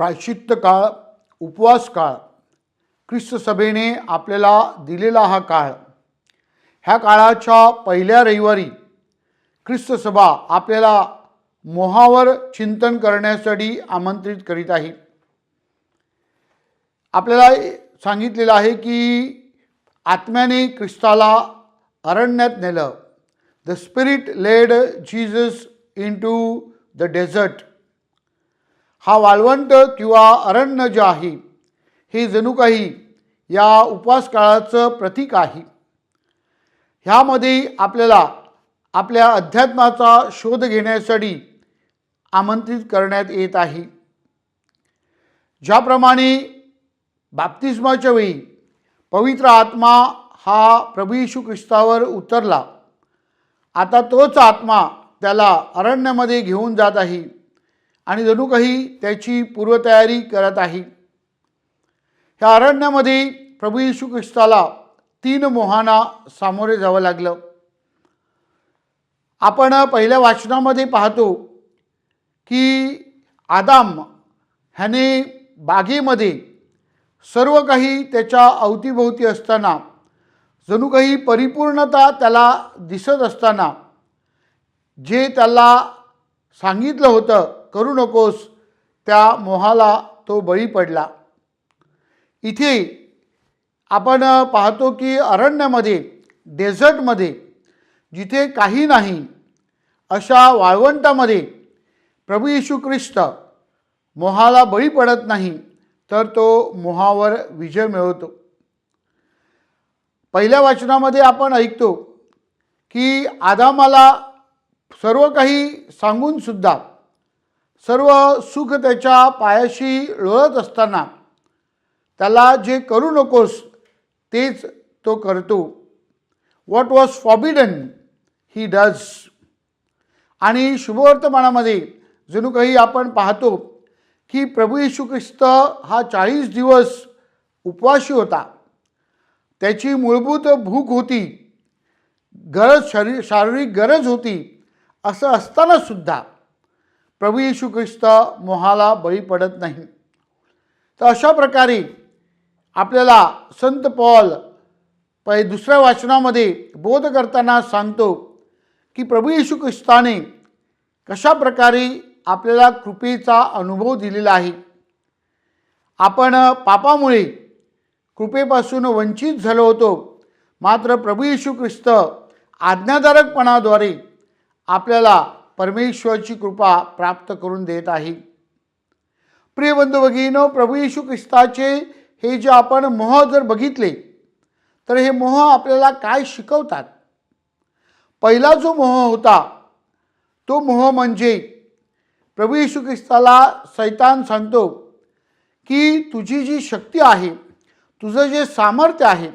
प्रायश्चित्त काळ, उपवास काळ, ख्रिस्त सभेने आपल्याला दिलेला हा काळ, ह्या काळाच्या पहिल्या रविवारी ख्रिस्त सभा आपल्याला मोहावर चिंतन करण्यासाठी आमंत्रित करीत आहे. आपल्याला सांगितलेलं आहे की आत्म्याने ख्रिस्ताला अरण्यात नेलं. The spirit led Jesus into the desert. हा वाळवंट किंवा अरण्य जे आहे हे जणू काही या उपवास काळाचं प्रतीक आहे. ह्यामध्ये आपल्याला आपल्या अध्यात्माचा शोध घेण्यासाठी आमंत्रित करण्यात येत आहे. ज्याप्रमाणे बाप्तिस्माच्या वेळी पवित्र आत्मा हा प्रभू येशू ख्रिस्तावर उतरला, आता तोच आत्मा त्याला अरण्यामध्ये घेऊन जात आहे आणि जणू काही त्याची पूर्वतयारी करत आहे. ह्या अरण्यामध्ये प्रभू येशू ख्रिस्ताला 3 मोहांना सामोरे जावं लागलं. आपण पहिल्या वाचनामध्ये पाहतो की आदाम ह्याने बागेमध्ये सर्व काही त्याच्या अवतीभोवती असताना, जणू काही परिपूर्णता त्याला दिसत असताना, जे त्याला सांगितलं होतं करू नकोस, त्या मोहाला तो बळी पडला. इथे आपण पाहतो की अरण्यामध्ये, डेझर्टमध्ये, जिथे काही नाही अशा वाळवंटामध्ये प्रभू येशू ख्रिस्त मोहाला बळी पडत नाही, तर तो मोहावर विजय मिळवतो. पहिल्या वचनामध्ये आपण ऐकतो की आदामाला सर्व काही सांगून सुद्धा सर्व सुख त्याच्या पायाशी लोळत असताना त्याला जे करू नकोस तेच तो करतो. What was forbidden he does. आणि शुभवर्तमानामध्ये जणू काही आपण पाहतो की प्रभू येशू ख्रिस्त हा 40 दिवस उपवासी होता. त्याची मूलभूत भूक होती, गरज, शारीरिक गरज होती. असं असताना सुद्धा प्रभू येशू ख्रिस्त मोहाला बळी पडत नाही. तर अशा प्रकारे आपल्याला संत पौल दुसऱ्या वाचनामध्ये बोध करताना सांगतो की प्रभू येशू ख्रिस्ताने कशा प्रकारे आपल्याला कृपेचा अनुभव दिलेला आहे. आपण पापामुळे कृपेपासून वंचित झालो होतो, मात्र प्रभू येशू ख्रिस्त आज्ञाधारकपणाद्वारे आपल्याला परमेश्वराची कृपा प्राप्त करून देत आहे. प्रिय बंधू भगिनींनो, प्रभू येशू ख्रिस्ताचे हे जे आपण मोह जर बघितले तर हे मोह आपल्याला काय शिकवतात. पहिला जो मोह होता तो मोह म्हणजे प्रभू येशू ख्रिस्ताला सैतान सांगतो की तुझी जी शक्ती आहे, तुझं जे सामर्थ्य आहे,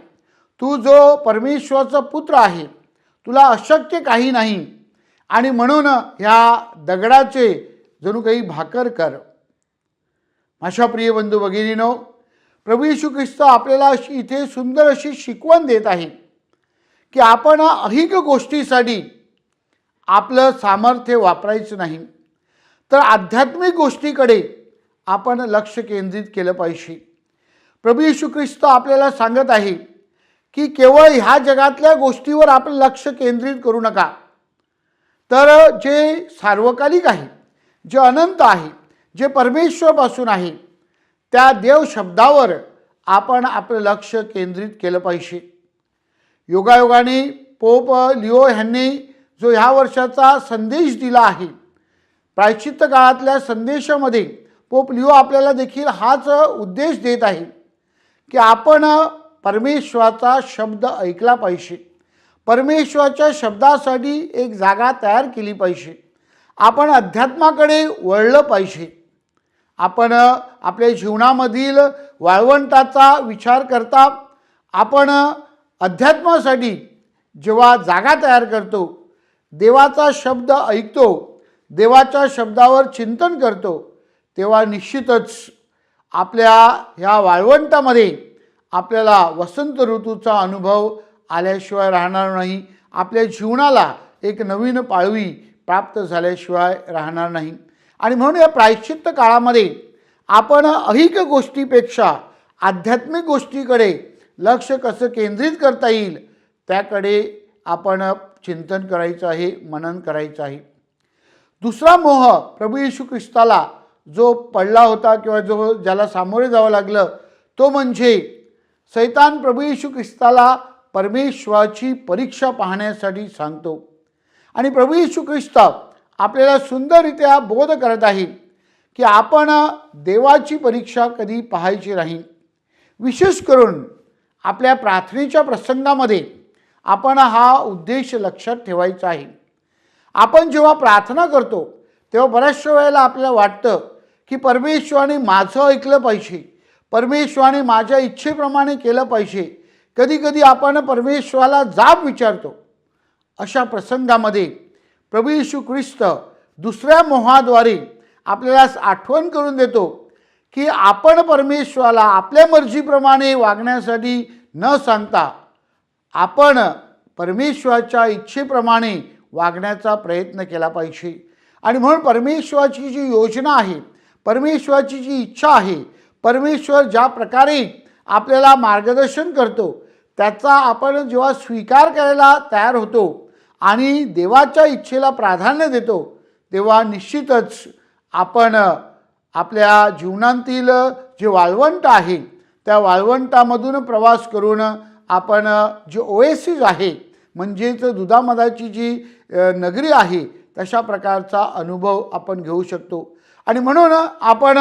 तू जो परमेश्वराचा पुत्र आहे, तुला अशक्य काही नाही आणि म्हणून ह्या दगडाचे जणू काही भाकर कर. माझ्या प्रिय बंधू भगिनींनो, प्रभू येशू ख्रिस्त आपल्याला इथे सुंदर अशी शिकवण देत आहे की आपण अहिक गोष्टीसाठी आपलं सामर्थ्य वापरायचं नाही, तर आध्यात्मिक गोष्टीकडे आपण लक्ष केंद्रित केलं पाहिजे. प्रभू येशू ख्रिस्त आपल्याला सांगत आहे की केवळ ह्या जगातल्या गोष्टीवर आपण लक्ष केंद्रित करू नका, तर जे सार्वकालिक आहे, जे अनंत आहे, जे परमेश्वरापासून आहे, त्या देव शब्दावर आपण आपलं लक्ष केंद्रित केलं पाहिजे. योगायोगाने पोप लिओ ह्यांनी जो ह्या वर्षाचा संदेश दिला आहे, प्रायश्चित्त काळातल्या संदेशामध्ये पोप लिओ आपल्याला देखील हाच उद्देश देत आहे की आपण परमेश्वराचा शब्द ऐकला पाहिजे. परमेश्वराच्या शब्दासाठी एक जागा तयार केली पाहिजे. आपण अध्यात्माकडे वळलं पाहिजे. आपण आपल्या जीवनामधील वाळवंटाचा विचार करता आपण अध्यात्मासाठी जेव्हा जागा तयार करतो, देवाचा शब्द ऐकतो, देवाच्या शब्दावर चिंतन करतो, तेव्हा निश्चितच आपल्या ह्या वाळवंटामध्ये आपल्याला वसंत ऋतूचा अनुभव आल्याशिवाय राहणार नाही. आपल्या जीवनाला एक नवीन पाळवी प्राप्त झाल्याशिवाय राहणार नाही. आणि म्हणून या प्रायश्चित्त काळामध्ये आपण ऐहिक गोष्टीपेक्षा आध्यात्मिक गोष्टीकडे लक्ष कसं केंद्रित करता येईल त्याकडे आपण चिंतन करायचं आहे, मनन करायचं आहे. दुसरा मोह प्रभू येशू ख्रिस्ताला जो पडला होता किंवा जो ज्याला सामोरे जावं लागलं तो म्हणजे सैतान प्रभू येशू ख्रिस्ताला परमेश्वराची परीक्षा पाहण्यासाठी सांगतो. आणि प्रभू येशू ख्रिस्त आपल्याला सुंदररित्या बोध करत आहे की आपण देवाची परीक्षा कधी पाहायची नाही. विशेष करून आपल्या प्रार्थनेच्या प्रसंगामध्ये आपण हा उद्देश लक्षात ठेवायचा आहे. आपण जेव्हा प्रार्थना करतो तेव्हा बऱ्याचशा वेळेला आपल्याला वाटतं की परमेश्वराने माझं ऐकलं पाहिजे, परमेश्वराने माझ्या इच्छेप्रमाणे केलं पाहिजे. कधी कधी आपण परमेश्वराला जाब विचारतो. अशा प्रसंगामध्ये प्रभू येशू ख्रिस्त दुसऱ्या मोहाद्वारे आपल्याला आठवण करून देतो की आपण परमेश्वराला आपल्या मर्जीप्रमाणे वागण्यासाठी न सांगता आपण परमेश्वराच्या इच्छेप्रमाणे वागण्याचा प्रयत्न केला पाहिजे. आणि म्हणून परमेश्वराची जी योजना आहे, परमेश्वराची जी इच्छा आहे, परमेश्वर ज्या प्रकारे आपल्याला मार्गदर्शन करतो त्याचा आपण जेव्हा स्वीकार करायला तयार होतो आणि देवाच्या इच्छेला प्राधान्य देतो तेव्हा निश्चितच आपण आपल्या जीवनातील जे वाळवंट आहे त्या वाळवंटामधून प्रवास करून आपण जे ओएसिस आहे म्हणजेच दुधामधाची जी नगरी आहे तशा प्रकारचा अनुभव आपण घेऊ शकतो. आणि म्हणून आपण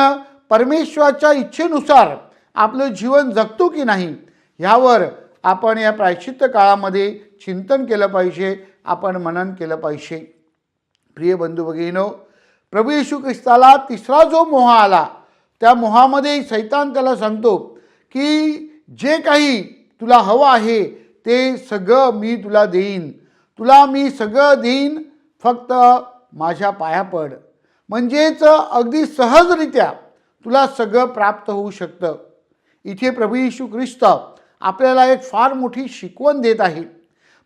परमेश्वराच्या इच्छेनुसार आपलं जीवन जगतो की नाही ह्यावर आपण या प्रायश्चित्त काळामध्ये चिंतन केलं पाहिजे, आपण मनन केलं पाहिजे. प्रिय बंधू भगिनींनो, प्रभू येशू ख्रिस्ताला तिसरा जो मोह आला त्या मोहामध्ये सैतान त्याला सांगतो की जे काही तुला हवं आहे ते सगळं मी तुला देईन, तुला मी सगळं देईन, फक्त माझ्या पाया पड. म्हणजेच अगदी सहजरित्या तुला सगळं प्राप्त होऊ शकतं. इथे प्रभू येशू ख्रिस्त आपल्याला एक फार मोठी शिकवण देत आहे.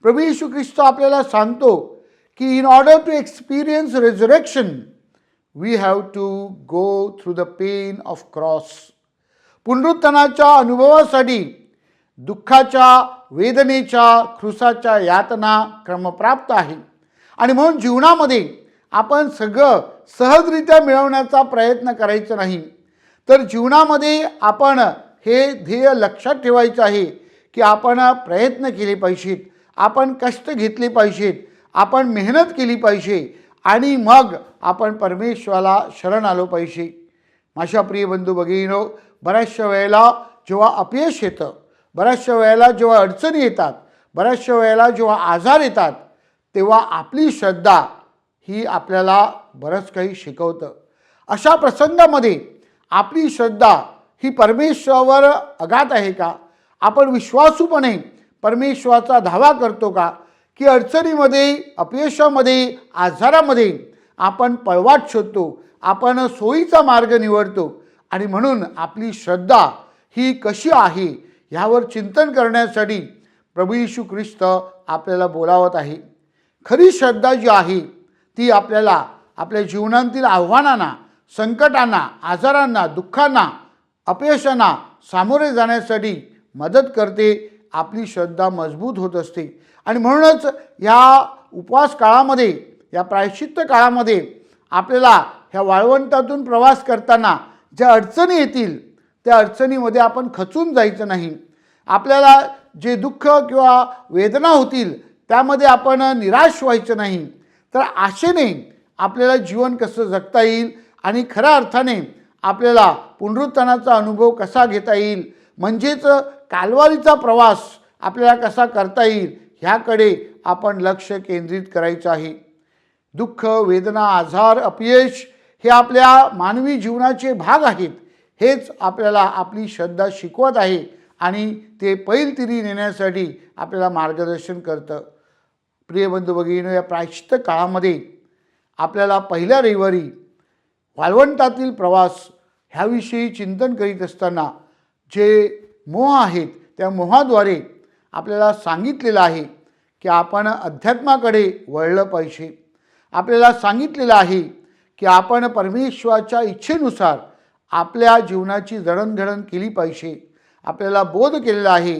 प्रभू येशू ख्रिस्त आपल्याला सांगतो की in order to experience resurrection we have to go through the pain of cross. पुनरुत्थानाच्या अनुभवासाठी दुःखाच्या, वेदनेच्या, क्रूसाच्या यातना क्रमप्राप्त आहे. आणि म्हणून जीवनामध्ये आपण सगळं सहजरित्या मिळवण्याचा प्रयत्न करायचा नाही, तर जीवनामध्ये आपण हे ध्येय लक्षात ठेवायचं आहे की आपण प्रयत्न केले पाहिजेत, आपण कष्ट घेतले पाहिजेत, आपण मेहनत केली पाहिजे आणि मग आपण परमेश्वराला शरण आलो पाहिजे. माझ्या प्रिय बंधू भगिनींनो, बऱ्याचशा वेळेला जेव्हा अपयश येतं, बऱ्याचशा वेळेला जेव्हा अडचणी येतात, बऱ्याचशा वेळेला जेव्हा आजार येतात तेव्हा आपली श्रद्धा ही आपल्याला बरंच काही शिकवतं. अशा प्रसंगामध्ये आपली श्रद्धा ही परमेश्वरावर अगाध आहे का? आपण विश्वासूपणे परमेश्वराचा धावा करतो का? की अडचणीमध्ये, अपयशामध्ये, आजारामध्ये आपण पळवाट शोधतो, आपण सोयीचा मार्ग निवडतो. आणि म्हणून आपली श्रद्धा ही कशी आहे ह्यावर चिंतन करण्यासाठी प्रभू येशू ख्रिस्त आपल्याला बोलावत आहे. खरी श्रद्धा जी आहे ती आपल्याला आपल्या जीवनातील आव्हानांना, संकटांना, आजारांना, दुःखांना, अपयशांना सामोरे जाण्यासाठी मदत करते. आपली श्रद्धा मजबूत होत असते. आणि म्हणूनच ह्या उपवास काळामध्ये, या प्रायश्चित्त काळामध्ये आपल्याला ह्या वाळवंटातून प्रवास करताना ज्या अडचणी येतील त्या अडचणीमध्ये आपण खचून जायचं नाही. आपल्याला जे दुःख किंवा वेदना होतील त्यामध्ये आपण निराश व्हायचं नाही, तर आशेने आपल्याला जीवन कसं जगता येईल आणि खऱ्या अर्थाने आपल्याला पुनरुत्थानाचा अनुभव कसा घेता येईल, म्हणजेच कालवारीचा प्रवास आपल्याला कसा करता येईल ह्याकडे आपण लक्ष केंद्रित करायचं आहे. दुःख, वेदना, आजार, अपयश हे आपल्या मानवी जीवनाचे भाग आहेत. हेच आपल्याला आपली श्रद्धा शिकवत आहे आणि ते पैलतीरी नेण्यासाठी आपल्याला मार्गदर्शन करतं. प्रिय बंधू भगिनींनो, या प्रायश्चित्त काळामध्ये आपल्याला पहिल्या रविवारी वाळवंटातील प्रवास ह्याविषयी चिंतन करीत असताना जे मोह आहेत त्या मोहाद्वारे आपल्याला सांगितलेलं आहे की आपण अध्यात्माकडे वळलं पाहिजे. आपल्याला सांगितलेलं आहे की आपण परमेश्वराच्या इच्छेनुसार आपल्या जीवनाची जडणघडण केली पाहिजे. आपल्याला बोध केलेला आहे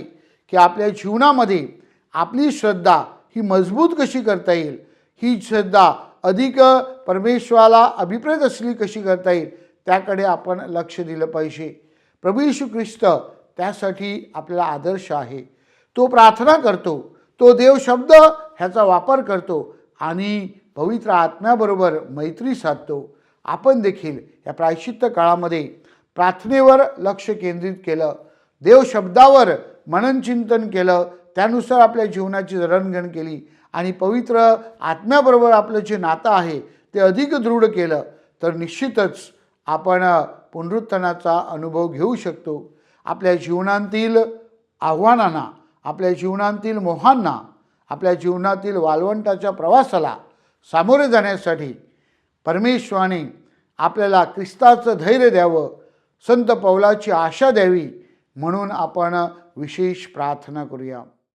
की आपल्या जीवनामध्ये आपली श्रद्धा ही मजबूत कशी करता येईल, ही श्रद्धा अधिक परमेश्वराला अभिप्रेत असली कशी करता येईल, त्याकडे आपण लक्ष दिलं पाहिजे. प्रभू येशू ख्रिस्त त्यासाठी आपल्याला आदर्श आहे. तो प्रार्थना करतो, तो देव शब्द ह्याचा वापर करतो आणि पवित्र आत्म्याबरोबर मैत्री साधतो. आपण देखील या प्रायश्चित्त काळामध्ये प्रार्थनेवर लक्ष केंद्रित केलं, देव शब्दावर मननचिंतन केलं, त्यानुसार आपल्या जीवनाची जडणघडण केली आणि पवित्र आत्म्याबरोबर आपलं जे नातं आहे ते अधिक दृढ केलं, तर निश्चितच आपण पुनरुत्थानाचा अनुभव घेऊ शकतो. आपल्या जीवनातील आव्हानांना, आपल्या जीवनातील मोहांना, आपल्या जीवनातील वाळवंटाच्या प्रवासाला सामोरे जाण्यासाठी परमेश्वराने आपल्याला ख्रिस्ताचं धैर्य द्यावं, संत पौलाची आशा द्यावी, म्हणून आपण विशेष प्रार्थना करूया.